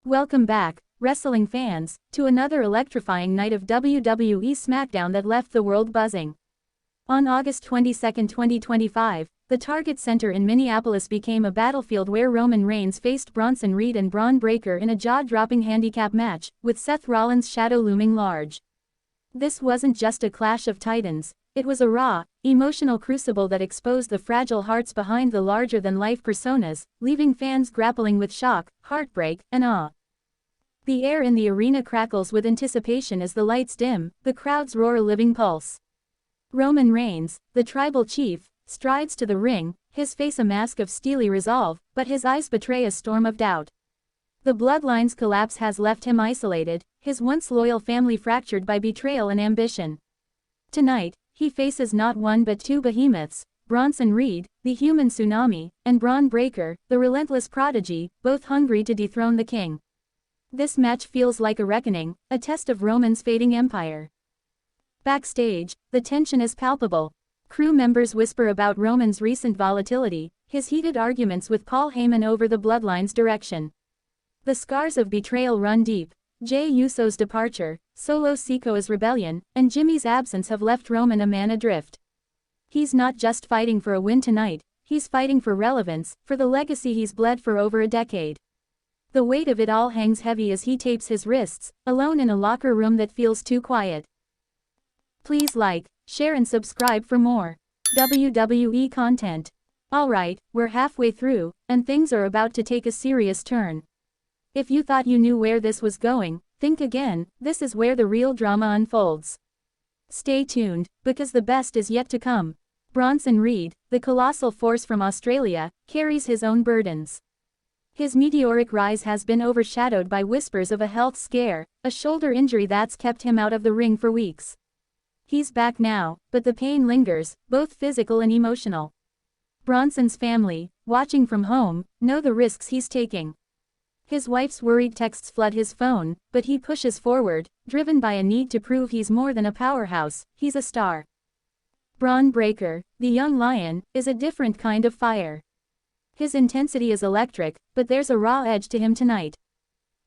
Welcome back, wrestling fans, to another electrifying night of WWE SmackDown that left the world buzzing. On August 22, 2025, the Target Center in Minneapolis became a battlefield where Roman Reigns faced Bronson Reed and Bron Breakker in a jaw-dropping handicap match, with Seth Rollins' shadow looming large. This wasn't just a clash of titans, it was a raw, emotional crucible that exposed the fragile hearts behind the larger-than-life personas, leaving fans grappling with shock, heartbreak, and awe. The air in the arena crackles with anticipation as the lights dim, the crowds roar a living pulse. Roman Reigns, the tribal chief, strides to the ring, his face a mask of steely resolve, but his eyes betray a storm of doubt. The bloodline's collapse has left him isolated, his once loyal family fractured by betrayal and ambition. Tonight, he faces not one but two behemoths, Bronson Reed, the human tsunami, and Bron Breakker, the relentless prodigy, both hungry to dethrone the king. This match feels like a reckoning, a test of Roman's fading empire. Backstage, the tension is palpable. Crew members whisper about Roman's recent volatility, his heated arguments with Paul Heyman over the bloodline's direction. The scars of betrayal run deep. Jey Uso's departure, Solo Sikoa's rebellion, and Jimmy's absence have left Roman a man adrift. He's not just fighting for a win tonight, he's fighting for relevance, for the legacy he's bled for over a decade. The weight of it all hangs heavy as he tapes his wrists, alone in a locker room that feels too quiet. Please like, share and subscribe for more WWE content. Alright, we're halfway through, and things are about to take a serious turn. If you thought you knew where this was going, think again, this is where the real drama unfolds. Stay tuned, because the best is yet to come. Bronson Reed, the colossal force from Australia, carries his own burdens. His meteoric rise has been overshadowed by whispers of a health scare, a shoulder injury that's kept him out of the ring for weeks. He's back now, but the pain lingers, both physical and emotional. Bronson's family, watching from home, know the risks he's taking. His wife's worried texts flood his phone, but he pushes forward, driven by a need to prove he's more than a powerhouse, he's a star. Bron Breakker, the young lion, is a different kind of fire. His intensity is electric, but there's a raw edge to him tonight.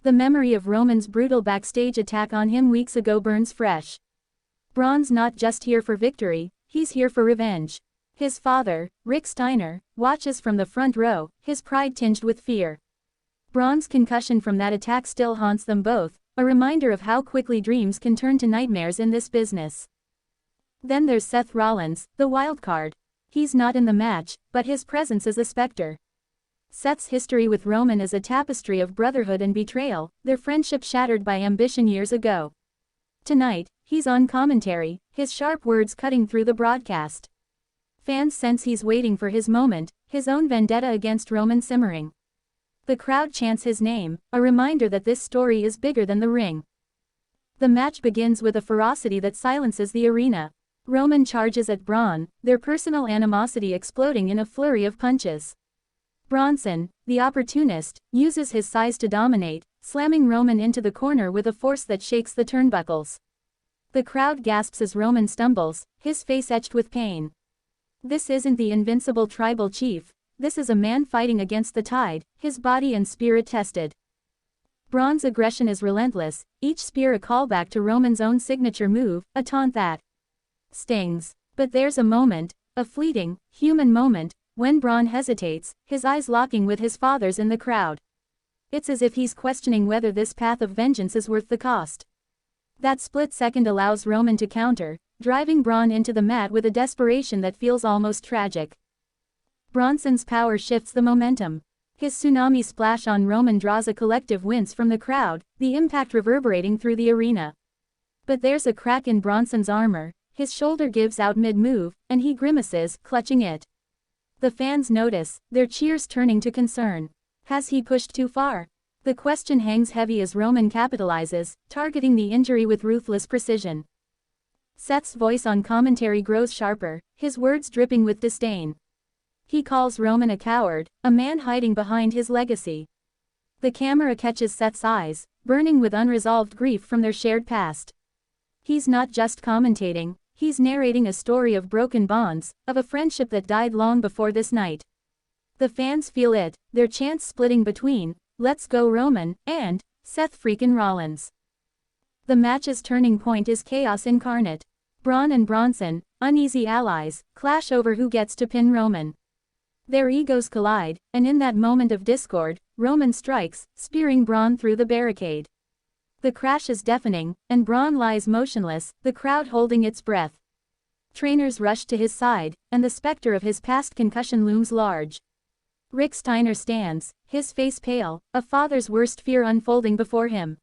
The memory of Roman's brutal backstage attack on him weeks ago burns fresh. Bron's not just here for victory, he's here for revenge. His father, Rick Steiner, watches from the front row, his pride tinged with fear. Bron's concussion from that attack still haunts them both, a reminder of how quickly dreams can turn to nightmares in this business. Then there's Seth Rollins, the wildcard. He's not in the match, but his presence is a specter. Seth's history with Roman is a tapestry of brotherhood and betrayal, their friendship shattered by ambition years ago. Tonight, he's on commentary, his sharp words cutting through the broadcast. Fans sense he's waiting for his moment, his own vendetta against Roman simmering. The crowd chants his name, a reminder that this story is bigger than the ring. The match begins with a ferocity that silences the arena. Roman charges at Bron, their personal animosity exploding in a flurry of punches. Bronson, the opportunist, uses his size to dominate, slamming Roman into the corner with a force that shakes the turnbuckles. The crowd gasps as Roman stumbles, his face etched with pain. This isn't the invincible tribal chief. This is a man fighting against the tide, his body and spirit tested. Bron's aggression is relentless, each spear a callback to Roman's own signature move, a taunt that stings. But there's a moment, a fleeting, human moment, when Bron hesitates, his eyes locking with his father's in the crowd. It's as if he's questioning whether this path of vengeance is worth the cost. That split second allows Roman to counter, driving Bron into the mat with a desperation that feels almost tragic. Bronson's power shifts the momentum. His tsunami splash on Roman draws a collective wince from the crowd, the impact reverberating through the arena. But there's a crack in Bronson's armor, his shoulder gives out mid-move, and he grimaces, clutching it. The fans notice, their cheers turning to concern. Has he pushed too far? The question hangs heavy as Roman capitalizes, targeting the injury with ruthless precision. Seth's voice on commentary grows sharper, his words dripping with disdain. He calls Roman a coward, a man hiding behind his legacy. The camera catches Seth's eyes, burning with unresolved grief from their shared past. He's not just commentating, he's narrating a story of broken bonds, of a friendship that died long before this night. The fans feel it, their chants splitting between, "Let's go Roman," and "Seth freakin' Rollins." The match's turning point is chaos incarnate. Bron and Bronson, uneasy allies, clash over who gets to pin Roman. Their egos collide, and in that moment of discord, Roman strikes, spearing Bron through the barricade. The crash is deafening, and Bron lies motionless, the crowd holding its breath. Trainers rush to his side, and the specter of his past concussion looms large. Rick Steiner stands, his face pale, a father's worst fear unfolding before him.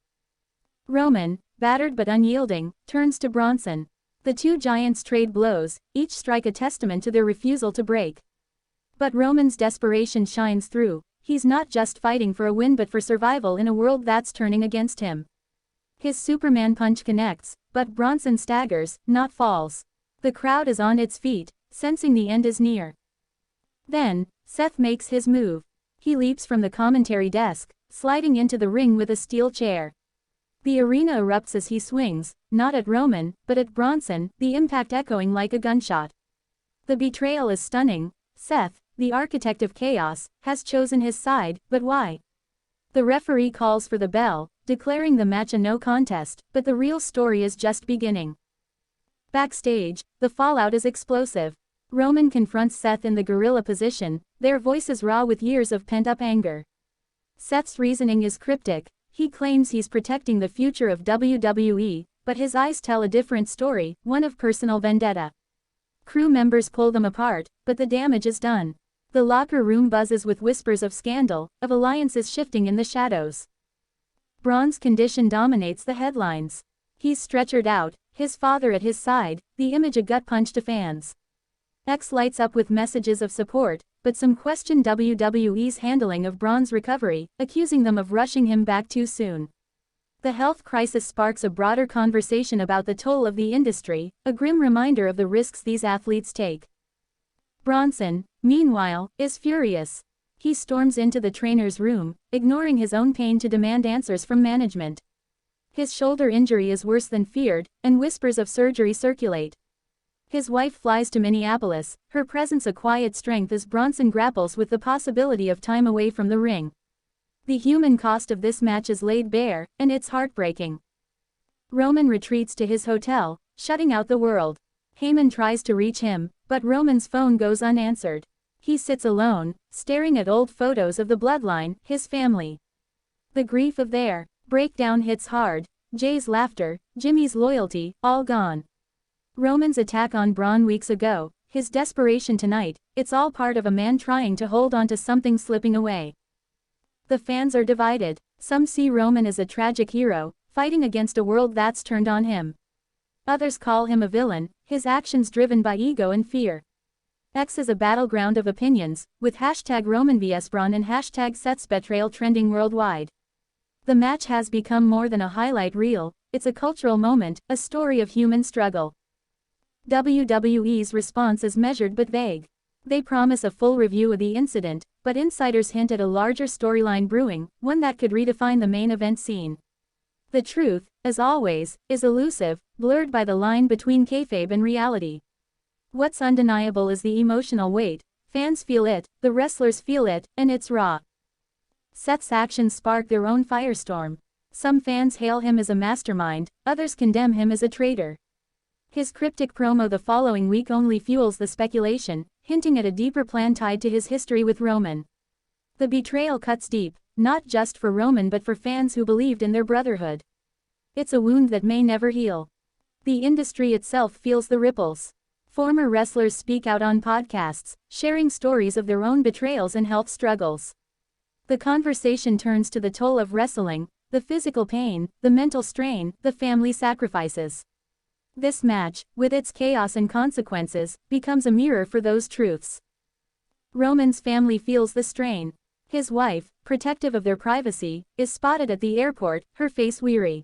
Roman, battered but unyielding, turns to Bronson. The two giants trade blows, each strike a testament to their refusal to break. But Roman's desperation shines through. He's not just fighting for a win but for survival in a world that's turning against him. His Superman punch connects, but Bronson staggers, not falls. The crowd is on its feet, sensing the end is near. Then, Seth makes his move. He leaps from the commentary desk, sliding into the ring with a steel chair. The arena erupts as he swings, not at Roman, but at Bronson, the impact echoing like a gunshot. The betrayal is stunning. Seth, the architect of chaos, has chosen his side, but why? The referee calls for the bell, declaring the match a no contest, but the real story is just beginning. Backstage, the fallout is explosive. Roman confronts Seth in the gorilla position, their voices raw with years of pent-up anger. Seth's reasoning is cryptic. He claims he's protecting the future of WWE, but his eyes tell a different story, one of personal vendetta. Crew members pull them apart, but the damage is done. The locker room buzzes with whispers of scandal, of alliances shifting in the shadows. Bron's condition dominates the headlines. He's stretchered out, his father at his side, the image a gut punch to fans. X lights up with messages of support, but some question WWE's handling of Bron's recovery, accusing them of rushing him back too soon. The health crisis sparks a broader conversation about the toll of the industry, a grim reminder of the risks these athletes take. Bronson, meanwhile, is furious. He storms into the trainer's room, ignoring his own pain to demand answers from management. His shoulder injury is worse than feared, and whispers of surgery circulate. His wife flies to Minneapolis, her presence a quiet strength as Bronson grapples with the possibility of time away from the ring. The human cost of this match is laid bare, and it's heartbreaking. Roman retreats to his hotel, shutting out the world. Heyman tries to reach him, but Roman's phone goes unanswered. He sits alone, staring at old photos of the bloodline, his family. The grief of their breakdown hits hard. Jay's laughter, Jimmy's loyalty, all gone. Roman's attack on Bron weeks ago, his desperation tonight, it's all part of a man trying to hold on to something slipping away. The fans are divided. Some see Roman as a tragic hero, fighting against a world that's turned on him. Others call him a villain, his actions driven by ego and fear. X is a battleground of opinions, with hashtag Roman vs Bron and hashtag Seth's betrayal trending worldwide. The match has become more than a highlight reel, it's a cultural moment, a story of human struggle. WWE's response is measured but vague. They promise a full review of the incident, but insiders hint at a larger storyline brewing, one that could redefine the main event scene. The truth, as always, is elusive, blurred by the line between kayfabe and reality. What's undeniable is the emotional weight. Fans feel it, the wrestlers feel it, and it's raw. Seth's actions spark their own firestorm. Some fans hail him as a mastermind, others condemn him as a traitor. His cryptic promo the following week only fuels the speculation, hinting at a deeper plan tied to his history with Roman. The betrayal cuts deep, not just for Roman but for fans who believed in their brotherhood. It's a wound that may never heal. The industry itself feels the ripples. Former wrestlers speak out on podcasts, sharing stories of their own betrayals and health struggles. The conversation turns to the toll of wrestling, the physical pain, the mental strain, the family sacrifices. This match, with its chaos and consequences, becomes a mirror for those truths. Roman's family feels the strain. His wife, protective of their privacy, is spotted at the airport, her face weary.